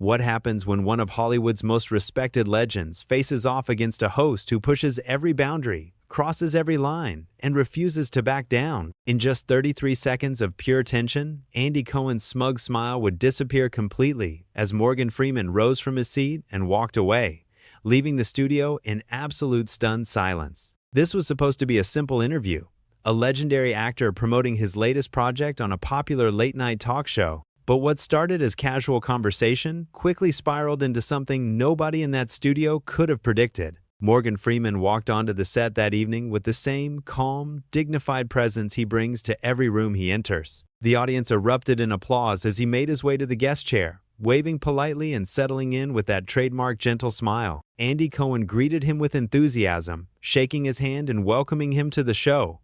What happens when one of Hollywood's most respected legends faces off against a host who pushes every boundary, crosses every line, and refuses to back down? In just 33 seconds of pure tension, Andy Cohen's smug smile would disappear completely as Morgan Freeman rose from his seat and walked away, leaving the studio in absolute stunned silence. This was supposed to be a simple interview, a legendary actor promoting his latest project on a popular late-night talk show. But what started as casual conversation quickly spiraled into something nobody in that studio could have predicted. Morgan Freeman walked onto the set that evening with the same calm, dignified presence he brings to every room he enters. The audience erupted in applause as he made his way to the guest chair, waving politely and settling in with that trademark gentle smile. Andy Cohen greeted him with enthusiasm, shaking his hand and welcoming him to the show.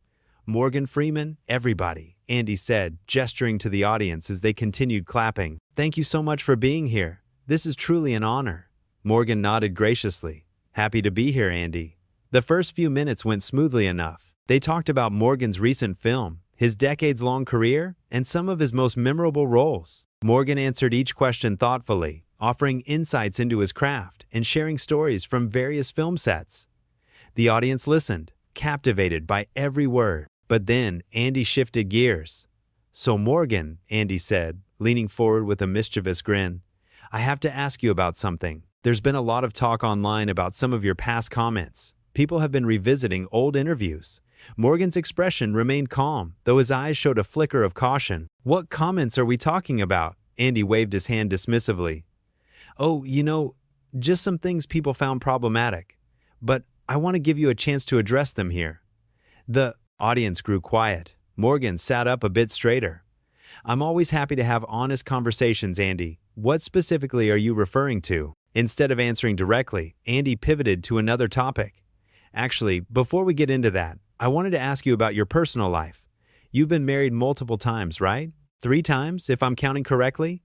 "Morgan Freeman, everybody," Andy said, gesturing to the audience as they continued clapping. "Thank you so much for being here. This is truly an honor." Morgan nodded graciously. "Happy to be here, Andy." The first few minutes went smoothly enough. They talked about Morgan's recent film, his decades-long career, and some of his most memorable roles. Morgan answered each question thoughtfully, offering insights into his craft and sharing stories from various film sets. The audience listened, captivated by every word. But then Andy shifted gears. "So Morgan," Andy said, leaning forward with a mischievous grin, "I have to ask you about something. There's been a lot of talk online about some of your past comments. People have been revisiting old interviews." Morgan's expression remained calm, though his eyes showed a flicker of caution. "What comments are we talking about?" Andy waved his hand dismissively. "Oh, just some things people found problematic. But I want to give you a chance to address them here." The audience grew quiet. Morgan sat up a bit straighter. "I'm always happy to have honest conversations, Andy. What specifically are you referring to?" Instead of answering directly, Andy pivoted to another topic. "Actually, before we get into that, I wanted to ask you about your personal life. You've been married multiple times, right? 3 times, if I'm counting correctly?"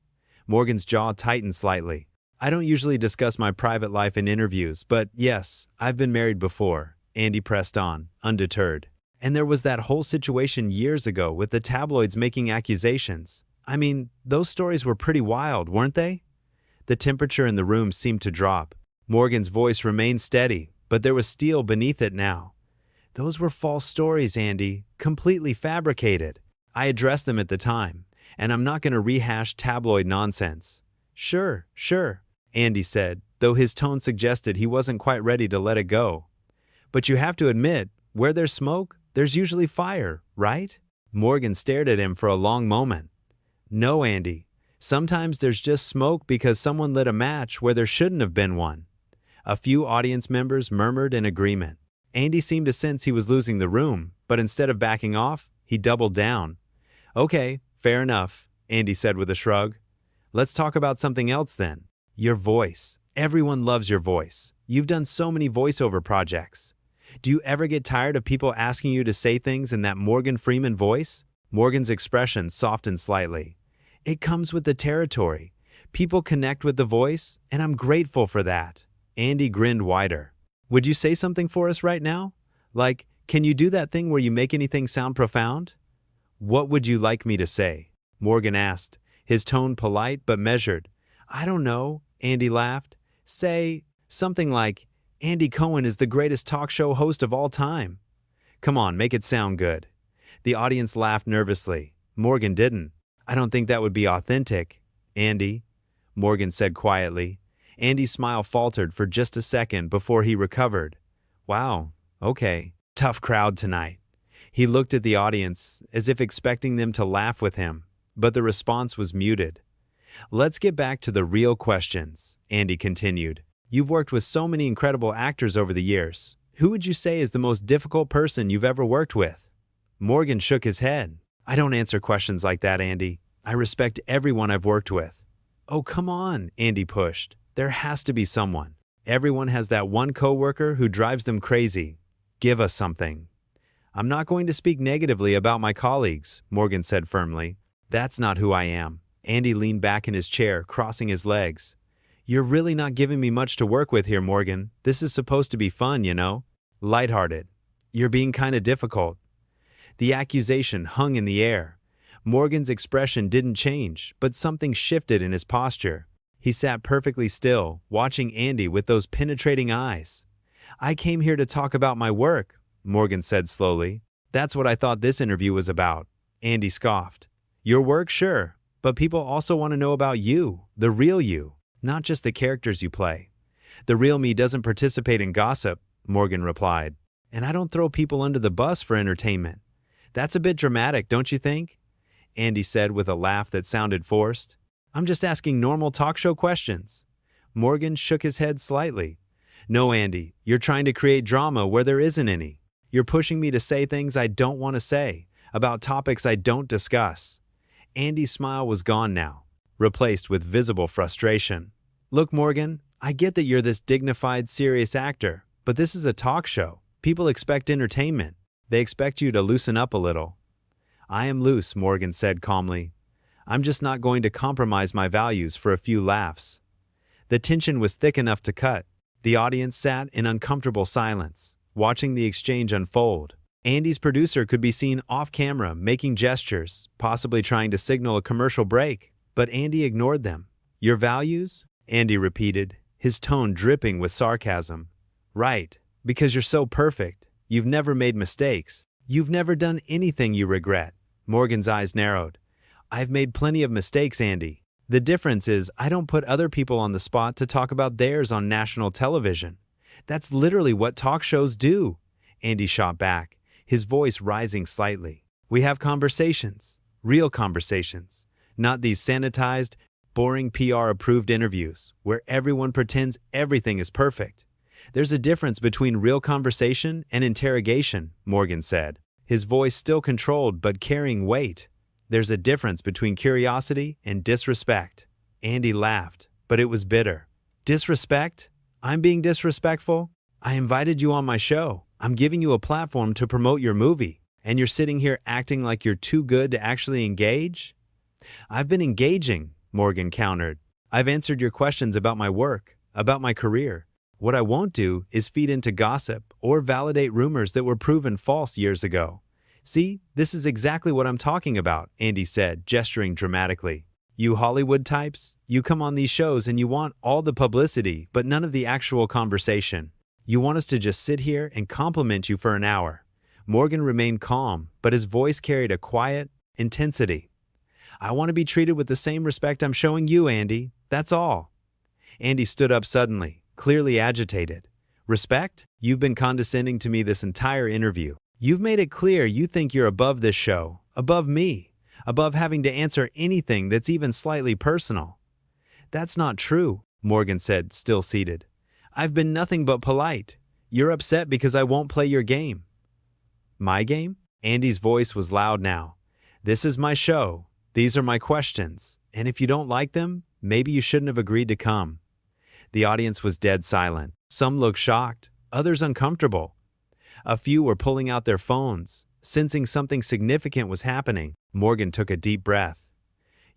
Morgan's jaw tightened slightly. "I don't usually discuss my private life in interviews, but yes, I've been married before," Andy pressed on, undeterred. "And there was that whole situation years ago with the tabloids making accusations. I mean, those stories were pretty wild, weren't they?" The temperature in the room seemed to drop. Morgan's voice remained steady, but there was steel beneath it now. "Those were false stories, Andy, completely fabricated. I addressed them at the time, and I'm not going to rehash tabloid nonsense." Sure," Andy said, though his tone suggested he wasn't quite ready to let it go. "But you have to admit, where there's smoke, there's usually fire, right?" Morgan stared at him for a long moment. "No, Andy. Sometimes there's just smoke because someone lit a match where there shouldn't have been one." A few audience members murmured in agreement. Andy seemed to sense he was losing the room, but instead of backing off, he doubled down. "Okay, fair enough," Andy said with a shrug. "Let's talk about something else then. Your voice. Everyone loves your voice. You've done so many voiceover projects. Do you ever get tired of people asking you to say things in that Morgan Freeman voice?" Morgan's expression softened slightly. "It comes with the territory. People connect with the voice, and I'm grateful for that." Andy grinned wider. "Would you say something for us right now? Like, can you do that thing where you make anything sound profound?" "What would you like me to say?" Morgan asked, his tone polite but measured. "I don't know," Andy laughed. "Say something like, Andy Cohen is the greatest talk show host of all time." "Come on, make it sound good." The audience laughed nervously. Morgan didn't. "I don't think that would be authentic, Andy," Morgan said quietly. Andy's smile faltered for just a second before he recovered. "Wow, okay. Tough crowd tonight." He looked at the audience as if expecting them to laugh with him, but the response was muted. "Let's get back to the real questions," Andy continued. "You've worked with so many incredible actors over the years. Who would you say is the most difficult person you've ever worked with?" Morgan shook his head. "I don't answer questions like that, Andy. I respect everyone I've worked with." "Oh, come on," Andy pushed. "There has to be someone. Everyone has that one coworker who drives them crazy. Give us something." "I'm not going to speak negatively about my colleagues," Morgan said firmly. "That's not who I am." Andy leaned back in his chair, crossing his legs. "You're really not giving me much to work with here, Morgan. This is supposed to be fun, lighthearted. You're being kind of difficult." The accusation hung in the air. Morgan's expression didn't change, but something shifted in his posture. He sat perfectly still, watching Andy with those penetrating eyes. "I came here to talk about my work," Morgan said slowly. "That's what I thought this interview was about." Andy scoffed. "Your work, sure, but people also want to know about you, the real you, not just the characters you play." "The real me doesn't participate in gossip," Morgan replied. "And I don't throw people under the bus for entertainment." "That's a bit dramatic, don't you think?" Andy said with a laugh that sounded forced. "I'm just asking normal talk show questions." Morgan shook his head slightly. "No, Andy, you're trying to create drama where there isn't any. You're pushing me to say things I don't want to say, about topics I don't discuss." Andy's smile was gone now, replaced with visible frustration. "Look, Morgan, I get that you're this dignified, serious actor, but this is a talk show. People expect entertainment. They expect you to loosen up a little." "I am loose," Morgan said calmly. "I'm just not going to compromise my values for a few laughs." The tension was thick enough to cut. The audience sat in uncomfortable silence, watching the exchange unfold. Andy's producer could be seen off-camera making gestures, possibly trying to signal a commercial break, but Andy ignored them. "Your values?" Andy repeated, his tone dripping with sarcasm. "Right, because you're so perfect. You've never made mistakes. You've never done anything you regret." Morgan's eyes narrowed. "I've made plenty of mistakes, Andy. The difference is I don't put other people on the spot to talk about theirs on national television. That's literally what talk shows do." Andy shot back, his voice rising slightly. "We have conversations, real conversations, not these sanitized, boring PR-approved interviews where everyone pretends everything is perfect." "There's a difference between real conversation and interrogation," Morgan said, his voice still controlled but carrying weight. "There's a difference between curiosity and disrespect." Andy laughed, but it was bitter. "Disrespect? I'm being disrespectful? I invited you on my show. I'm giving you a platform to promote your movie, and you're sitting here acting like you're too good to actually engage?" "I've been engaging," Morgan countered. "I've answered your questions about my work, about my career. What I won't do is feed into gossip or validate rumors that were proven false years ago." "See, this is exactly what I'm talking about," Andy said, gesturing dramatically. "You Hollywood types, you come on these shows and you want all the publicity but none of the actual conversation. You want us to just sit here and compliment you for an hour." Morgan remained calm, but his voice carried a quiet intensity. "I want to be treated with the same respect I'm showing you, Andy. That's all." Andy stood up suddenly, clearly agitated. "Respect? You've been condescending to me this entire interview. You've made it clear you think you're above this show, above me, above having to answer anything that's even slightly personal." "That's not true," Morgan said, still seated. "I've been nothing but polite. You're upset because I won't play your game." "My game?" Andy's voice was loud now. "This is my show. These are my questions. And if you don't like them, maybe you shouldn't have agreed to come." The audience was dead silent. Some looked shocked, others uncomfortable. A few were pulling out their phones, sensing something significant was happening. Morgan took a deep breath.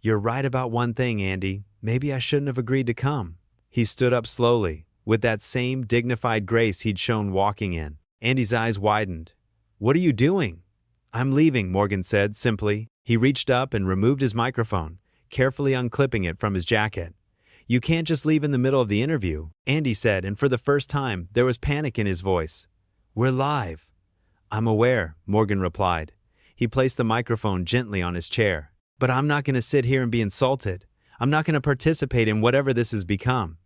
"You're right about one thing, Andy. Maybe I shouldn't have agreed to come." He stood up slowly, with that same dignified grace he'd shown walking in. Andy's eyes widened. "What are you doing?" "I'm leaving," Morgan said simply. He reached up and removed his microphone, carefully unclipping it from his jacket. "You can't just leave in the middle of the interview," Andy said, and for the first time, there was panic in his voice. "We're live." "I'm aware," Morgan replied. He placed the microphone gently on his chair. "But I'm not going to sit here and be insulted. I'm not going to participate in whatever this has become."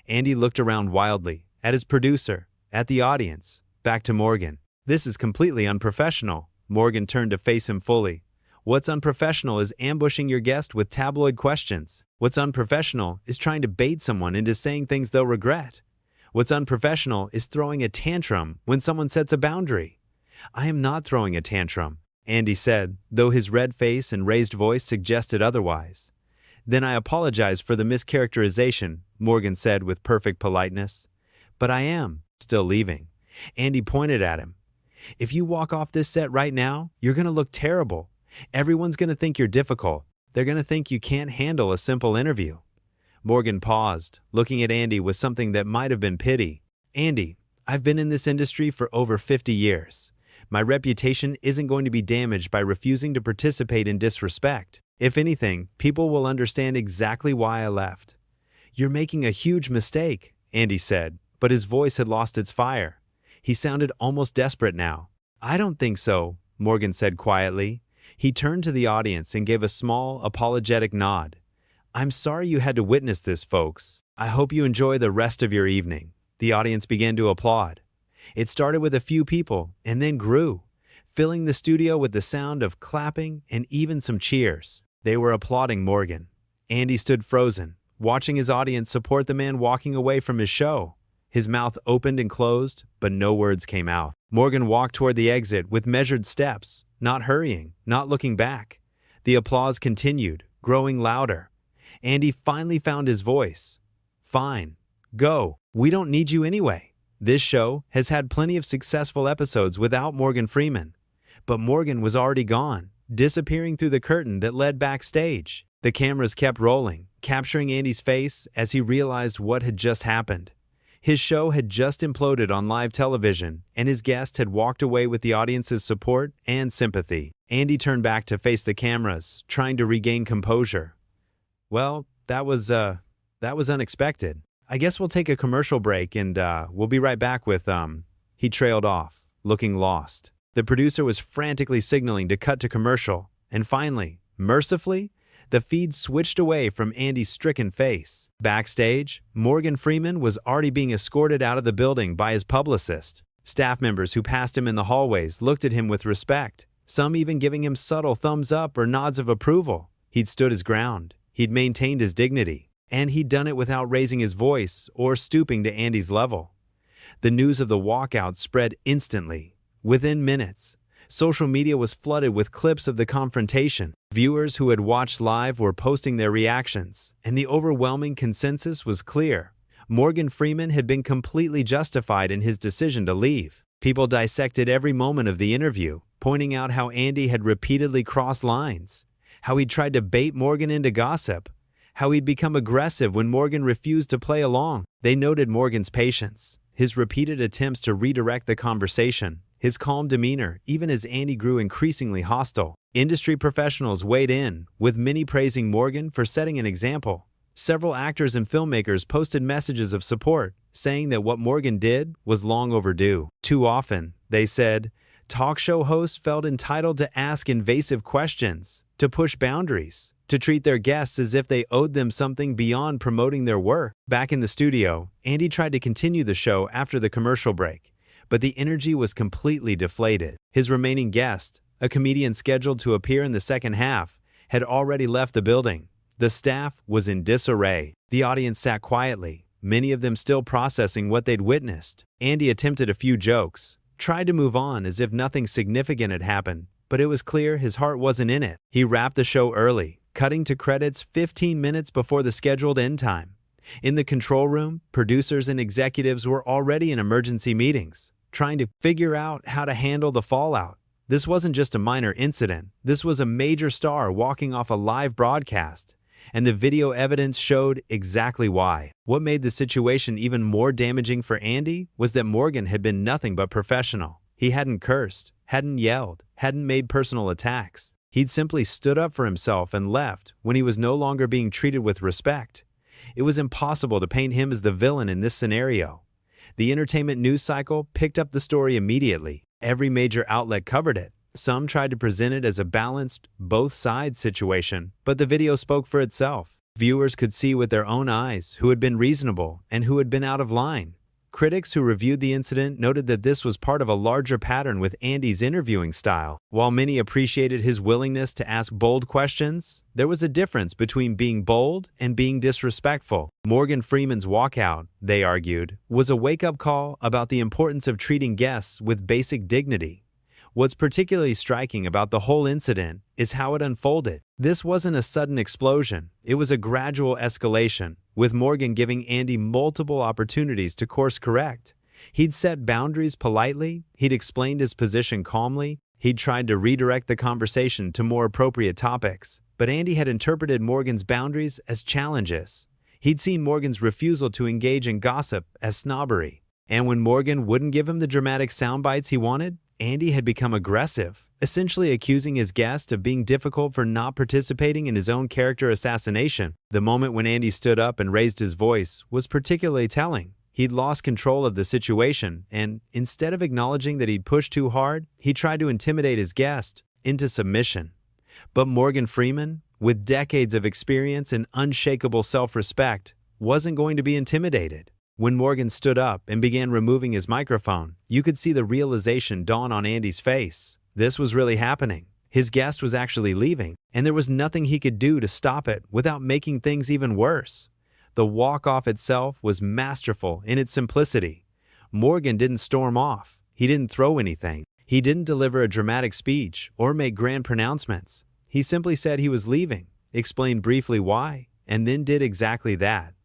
Andy looked around wildly, at his producer, at the audience, back to Morgan. "This is completely unprofessional." Morgan turned to face him fully. "What's unprofessional is ambushing your guest with tabloid questions. What's unprofessional is trying to bait someone into saying things they'll regret. What's unprofessional is throwing a tantrum when someone sets a boundary." "I am not throwing a tantrum," Andy said, though his red face and raised voice suggested otherwise. "Then I apologize for the mischaracterization," Morgan said with perfect politeness. "But I am still leaving." Andy pointed at him. "If you walk off this set right now, you're going to look terrible. Everyone's going to think you're difficult. They're going to think you can't handle a simple interview." Morgan paused, looking at Andy with something that might have been pity. "Andy, I've been in this industry for over 50 years. My reputation isn't going to be damaged by refusing to participate in disrespect. If anything, people will understand exactly why I left." "You're making a huge mistake," Andy said, but his voice had lost its fire. He sounded almost desperate now. "I don't think so," Morgan said quietly. He turned to the audience and gave a small, apologetic nod. "I'm sorry you had to witness this, folks. I hope you enjoy the rest of your evening." The audience began to applaud. It started with a few people and then grew, filling the studio with the sound of clapping and even some cheers. They were applauding Morgan. Andy stood frozen, watching his audience support the man walking away from his show. His mouth opened and closed, but no words came out. Morgan walked toward the exit with measured steps, not hurrying, not looking back. The applause continued, growing louder. Andy finally found his voice. "Fine. Go. We don't need you anyway." This show has had plenty of successful episodes without Morgan Freeman. But Morgan was already gone, disappearing through the curtain that led backstage. The cameras kept rolling, capturing Andy's face as he realized what had just happened. His show had just imploded on live television, and his guest had walked away with the audience's support and sympathy. Andy turned back to face the cameras, trying to regain composure. "Well, that was unexpected. I guess we'll take a commercial break and we'll be right back with, He trailed off, looking lost. The producer was frantically signaling to cut to commercial, and finally, mercifully, the feed switched away from Andy's stricken face. Backstage, Morgan Freeman was already being escorted out of the building by his publicist. Staff members who passed him in the hallways looked at him with respect, some even giving him subtle thumbs up or nods of approval. He'd stood his ground, he'd maintained his dignity, and he'd done it without raising his voice or stooping to Andy's level. The news of the walkout spread instantly. Within minutes, social media was flooded with clips of the confrontation. Viewers who had watched live were posting their reactions, and the overwhelming consensus was clear. Morgan Freeman had been completely justified in his decision to leave. People dissected every moment of the interview, pointing out how Andy had repeatedly crossed lines, how he'd tried to bait Morgan into gossip, how he'd become aggressive when Morgan refused to play along. They noted Morgan's patience, his repeated attempts to redirect the conversation, his calm demeanor, even as Andy grew increasingly hostile. Industry professionals weighed in, with many praising Morgan for setting an example. Several actors and filmmakers posted messages of support, saying that what Morgan did was long overdue. Too often, they said, talk show hosts felt entitled to ask invasive questions, to push boundaries, to treat their guests as if they owed them something beyond promoting their work. Back in the studio, Andy tried to continue the show after the commercial break, but the energy was completely deflated. His remaining guest, a comedian scheduled to appear in the second half, had already left the building. The staff was in disarray. The audience sat quietly, many of them still processing what they'd witnessed. Andy attempted a few jokes, tried to move on as if nothing significant had happened, but it was clear his heart wasn't in it. He wrapped the show early, cutting to credits 15 minutes before the scheduled end time. In the control room, producers and executives were already in emergency meetings, trying to figure out how to handle the fallout. This wasn't just a minor incident. This was a major star walking off a live broadcast, and the video evidence showed exactly why. What made the situation even more damaging for Andy was that Morgan had been nothing but professional. He hadn't cursed, hadn't yelled, hadn't made personal attacks. He'd simply stood up for himself and left when he was no longer being treated with respect. It was impossible to paint him as the villain in this scenario. The entertainment news cycle picked up the story immediately. Every major outlet covered it. Some tried to present it as a balanced, both sides situation, but the video spoke for itself. Viewers could see with their own eyes who had been reasonable and who had been out of line. Critics who reviewed the incident noted that this was part of a larger pattern with Andy's interviewing style. While many appreciated his willingness to ask bold questions, there was a difference between being bold and being disrespectful. Morgan Freeman's walkout, they argued, was a wake-up call about the importance of treating guests with basic dignity. What's particularly striking about the whole incident is how it unfolded. This wasn't a sudden explosion. It was a gradual escalation, with Morgan giving Andy multiple opportunities to course correct. He'd set boundaries politely, he'd explained his position calmly, he'd tried to redirect the conversation to more appropriate topics. But Andy had interpreted Morgan's boundaries as challenges. He'd seen Morgan's refusal to engage in gossip as snobbery. And when Morgan wouldn't give him the dramatic sound bites he wanted, Andy had become aggressive, essentially accusing his guest of being difficult for not participating in his own character assassination. The moment when Andy stood up and raised his voice was particularly telling. He'd lost control of the situation, and instead of acknowledging that he'd pushed too hard, he tried to intimidate his guest into submission. But Morgan Freeman, with decades of experience and unshakable self-respect, wasn't going to be intimidated. When Morgan stood up and began removing his microphone, you could see the realization dawn on Andy's face. This was really happening. His guest was actually leaving, and there was nothing he could do to stop it without making things even worse. The walk-off itself was masterful in its simplicity. Morgan didn't storm off. He didn't throw anything. He didn't deliver a dramatic speech or make grand pronouncements. He simply said he was leaving, explained briefly why, and then did exactly that.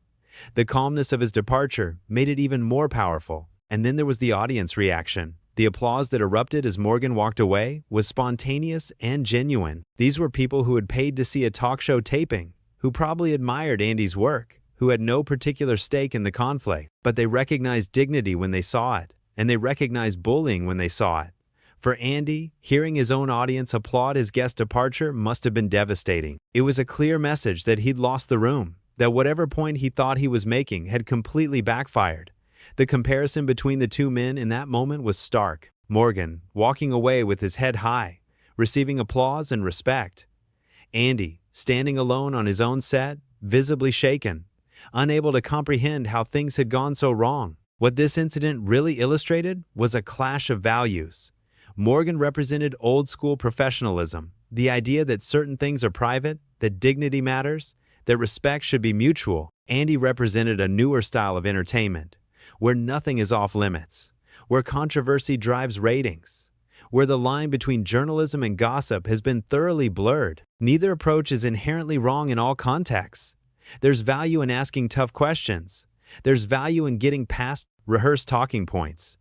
The calmness of his departure made it even more powerful. And then there was the audience reaction. The applause that erupted as Morgan walked away was spontaneous and genuine. These were people who had paid to see a talk show taping, who probably admired Andy's work, who had no particular stake in the conflict, but they recognized dignity when they saw it, and they recognized bullying when they saw it. For Andy, hearing his own audience applaud his guest's departure must have been devastating. It was a clear message that he'd lost the room, that whatever point he thought he was making had completely backfired. The comparison between the two men in that moment was stark. Morgan, walking away with his head high, receiving applause and respect. Andy, standing alone on his own set, visibly shaken, unable to comprehend how things had gone so wrong. What this incident really illustrated was a clash of values. Morgan represented old-school professionalism, the idea that certain things are private, that dignity matters, that respect should be mutual. Andy represented a newer style of entertainment, where nothing is off-limits, where controversy drives ratings, where the line between journalism and gossip has been thoroughly blurred. Neither approach is inherently wrong in all contexts. There's value in asking tough questions. There's value in getting past rehearsed talking points.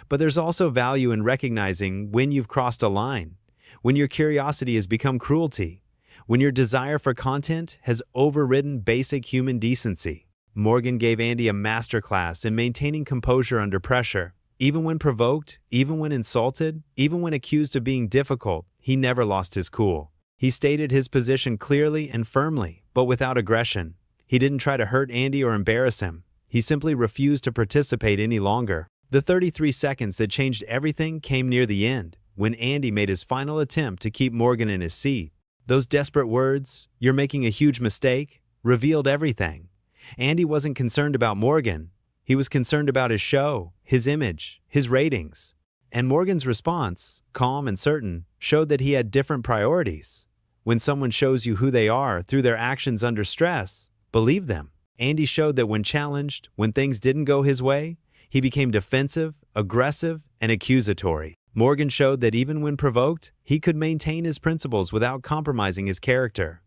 But there's also value in recognizing when you've crossed a line, when your curiosity has become cruelty, when your desire for content has overridden basic human decency. Morgan gave Andy a masterclass in maintaining composure under pressure. Even when provoked, even when insulted, even when accused of being difficult, he never lost his cool. He stated his position clearly and firmly, but without aggression. He didn't try to hurt Andy or embarrass him. He simply refused to participate any longer. The 33 seconds that changed everything came near the end, when Andy made his final attempt to keep Morgan in his seat. Those desperate words, "You're making a huge mistake," revealed everything. Andy wasn't concerned about Morgan. He was concerned about his show, his image, his ratings. And Morgan's response, calm and certain, showed that he had different priorities. When someone shows you who they are through their actions under stress, believe them. Andy showed that when challenged, when things didn't go his way, he became defensive, aggressive, and accusatory. Morgan showed that even when provoked, he could maintain his principles without compromising his character.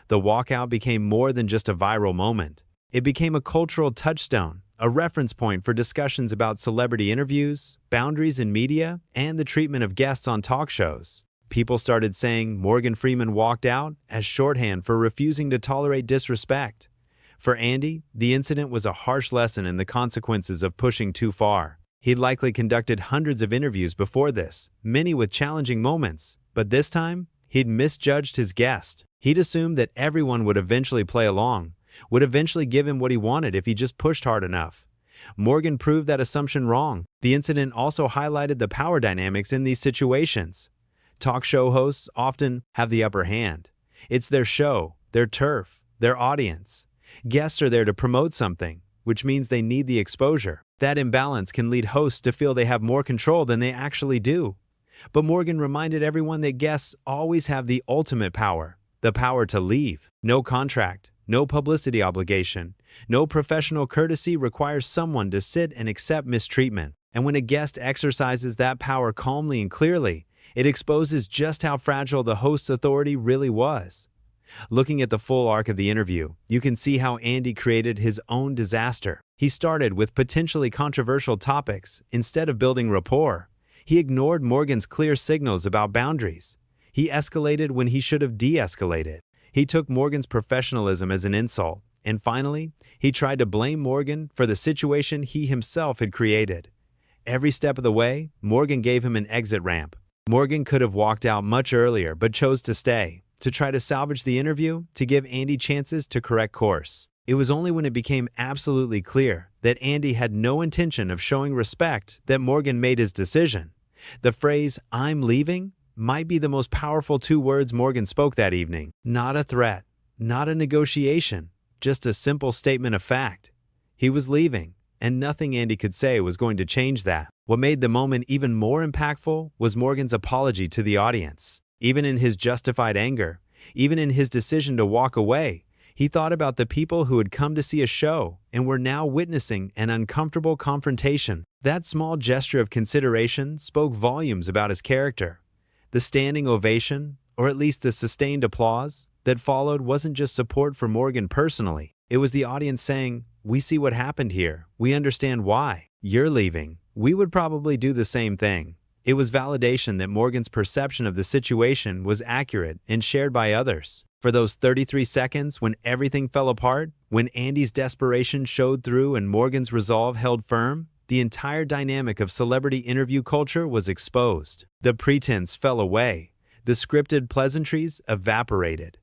The walkout became more than just a viral moment. It became a cultural touchstone, a reference point for discussions about celebrity interviews, boundaries in media, and the treatment of guests on talk shows. People started saying Morgan Freeman walked out as shorthand for refusing to tolerate disrespect. For Andy, the incident was a harsh lesson in the consequences of pushing too far. He'd likely conducted hundreds of interviews before this, many with challenging moments, but this time, he'd misjudged his guest. He'd assumed that everyone would eventually play along, would eventually give him what he wanted if he just pushed hard enough. Morgan proved that assumption wrong. The incident also highlighted the power dynamics in these situations. Talk show hosts often have the upper hand. It's their show, their turf, their audience. Guests are there to promote something, which means they need the exposure. That imbalance can lead hosts to feel they have more control than they actually do. But Morgan reminded everyone that guests always have the ultimate power, the power to leave. No contract, no publicity obligation, no professional courtesy requires someone to sit and accept mistreatment. And when a guest exercises that power calmly and clearly, it exposes just how fragile the host's authority really was. Looking at the full arc of the interview, you can see how Andy created his own disaster. He started with potentially controversial topics instead of building rapport. He ignored Morgan's clear signals about boundaries. He escalated when he should have de-escalated. He took Morgan's professionalism as an insult. And finally, he tried to blame Morgan for the situation he himself had created. Every step of the way, Morgan gave him an exit ramp. Morgan could have walked out much earlier but chose to stay, to try to salvage the interview, to give Andy chances to correct course. It was only when it became absolutely clear that Andy had no intention of showing respect that Morgan made his decision. The phrase, "I'm leaving," might be the most powerful 2 words Morgan spoke that evening. Not a threat, not a negotiation, just a simple statement of fact. He was leaving, and nothing Andy could say was going to change that. What made the moment even more impactful was Morgan's apology to the audience. Even in his justified anger, even in his decision to walk away, he thought about the people who had come to see a show and were now witnessing an uncomfortable confrontation. That small gesture of consideration spoke volumes about his character. The standing ovation, or at least the sustained applause, that followed wasn't just support for Morgan personally. It was the audience saying, "We see what happened here. We understand why. You're leaving. We would probably do the same thing." It was validation that Morgan's perception of the situation was accurate and shared by others. For those 33 seconds when everything fell apart, when Andy's desperation showed through and Morgan's resolve held firm, the entire dynamic of celebrity interview culture was exposed. The pretense fell away. The scripted pleasantries evaporated.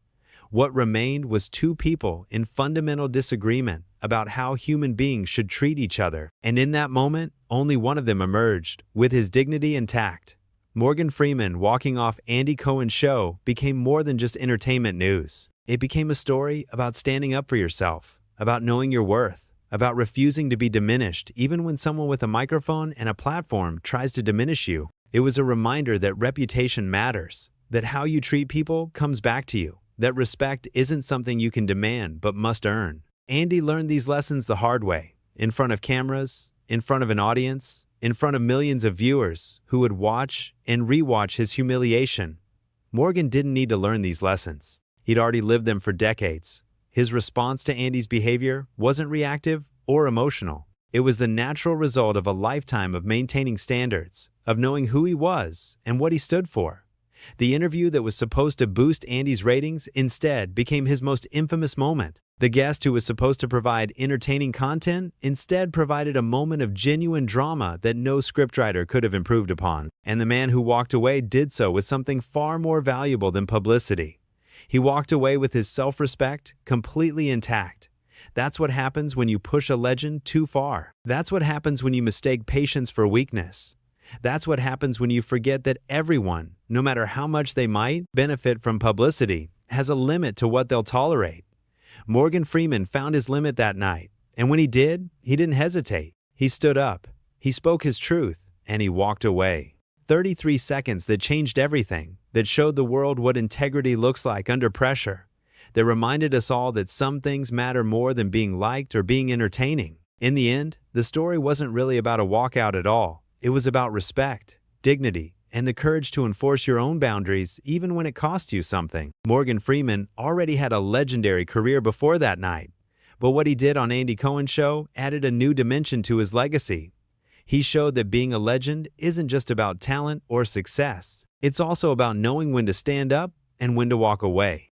What remained was 2 people in fundamental disagreement about how human beings should treat each other. And in that moment, only one of them emerged, with his dignity intact. Morgan Freeman walking off Andy Cohen's show became more than just entertainment news. It became a story about standing up for yourself, about knowing your worth, about refusing to be diminished even when someone with a microphone and a platform tries to diminish you. It was a reminder that reputation matters, that how you treat people comes back to you, that respect isn't something you can demand but must earn. Andy learned these lessons the hard way, in front of cameras, in front of an audience, in front of millions of viewers who would watch and rewatch his humiliation. Morgan didn't need to learn these lessons. He'd already lived them for decades. His response to Andy's behavior wasn't reactive or emotional. It was the natural result of a lifetime of maintaining standards, of knowing who he was and what he stood for. The interview that was supposed to boost Andy's ratings instead became his most infamous moment. The guest who was supposed to provide entertaining content instead provided a moment of genuine drama that no scriptwriter could have improved upon. And the man who walked away did so with something far more valuable than publicity. He walked away with his self-respect completely intact. That's what happens when you push a legend too far. That's what happens when you mistake patience for weakness. That's what happens when you forget that everyone, no matter how much they might benefit from publicity, has a limit to what they'll tolerate. Morgan Freeman found his limit that night, and when he did, he didn't hesitate. He stood up, he spoke his truth, and he walked away. 33 seconds that changed everything, that showed the world what integrity looks like under pressure, that reminded us all that some things matter more than being liked or being entertaining. In the end, the story wasn't really about a walkout at all. It was about respect, dignity, and the courage to enforce your own boundaries even when it costs you something. Morgan Freeman already had a legendary career before that night, but what he did on Andy Cohen's show added a new dimension to his legacy. He showed that being a legend isn't just about talent or success. It's also about knowing when to stand up and when to walk away.